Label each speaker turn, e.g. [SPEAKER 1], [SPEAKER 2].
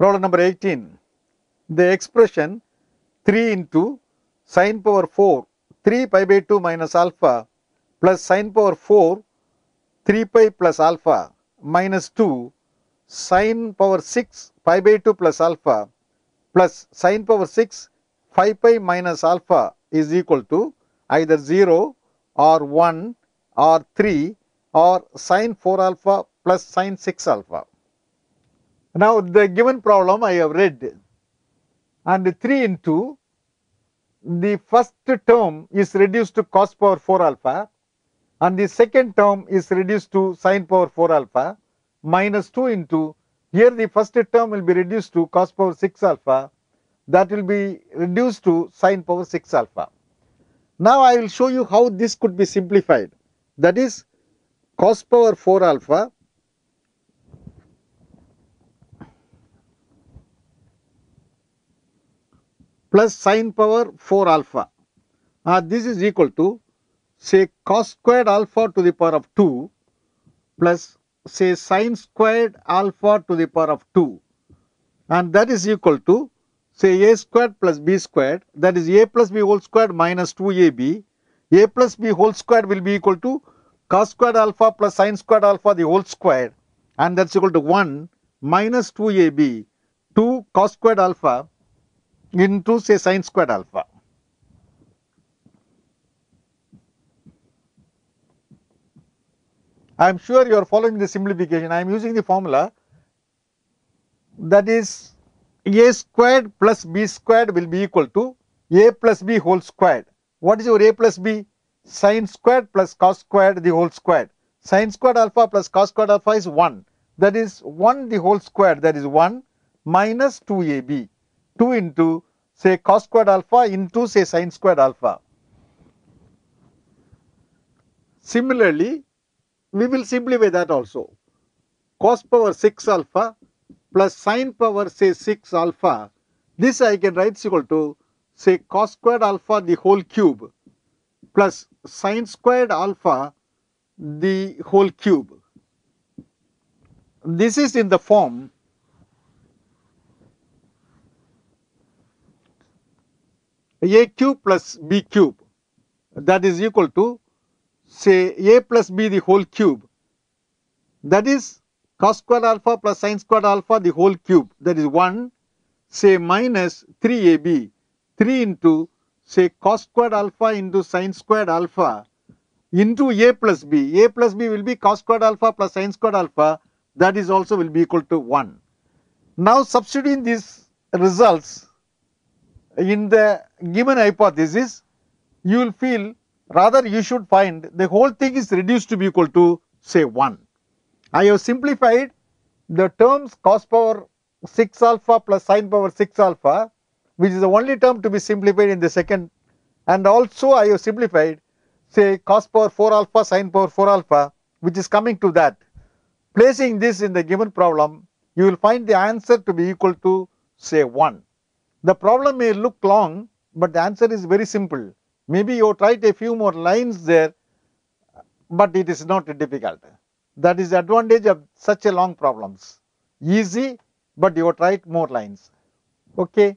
[SPEAKER 1] Problem number 18. The expression 3 into sin power 4 3 pi by 2 minus alpha plus sin power 4 3 pi plus alpha minus 2 sin power 6 pi by 2 plus alpha plus sin power 6 5 pi minus alpha is equal to either 0 or 1 or 3 or sin 4 alpha plus sin 6 alpha. Now the given problem I have read, and 3 into the first term is reduced to cos power 4 alpha and the second term is reduced to sin power 4 alpha minus 2 into, here the first term will be reduced to cos power 6 alpha, that will be reduced to sin power 6 alpha. Now I will show you how this could be simplified. That is cos power 4 alpha plus sin power 4 alpha. This is equal to, say, cos squared alpha to the power of 2 plus, say, sin squared alpha to the power of 2, and that is equal to, say, a squared plus b squared, that is a plus b whole squared minus 2ab. A plus b whole squared will be equal to cos squared alpha plus sin squared alpha the whole squared, and that's equal to 1 minus 2ab, 2 cos squared alpha into, say, sin squared alpha. I am sure you are following the simplification. I am using the formula, that is a squared plus b squared will be equal to a plus b whole squared. What is your a plus b? Sin squared plus cos squared the whole squared. Sin squared alpha plus cos squared alpha is 1. That is 1 the whole squared, that is 1 minus 2ab. 2 into, say, cos squared alpha into, say, sin squared alpha. Similarly, we will simplify that also. Cos power 6 alpha plus sin power, say, 6 alpha. This I can write is equal to, say, cos squared alpha the whole cube plus sin squared alpha the whole cube. This is in the form a cube plus b cube, that is equal to, say, a plus b the whole cube, that is cos squared alpha plus sin squared alpha the whole cube, that is 1, say, minus 3ab, 3 into, say, cos squared alpha into sin squared alpha into a plus b. A plus b will be cos squared alpha plus sin squared alpha, that is also will be equal to 1. Now substituting these results in the given hypothesis, you will feel, rather you should find the whole thing is reduced to be equal to, say, 1. I have simplified the terms cos power 6 alpha plus sin power 6 alpha, which is the only term to be simplified in the second, and also I have simplified, say, cos power 4 alpha sin power 4 alpha, which is coming to that. Placing this in the given problem, you will find the answer to be equal to, say, 1. The problem may look long, but the answer is very simple. Maybe you write a few more lines there, but it is not difficult. That is the advantage of such a long problems. Easy, but you write more lines. Okay.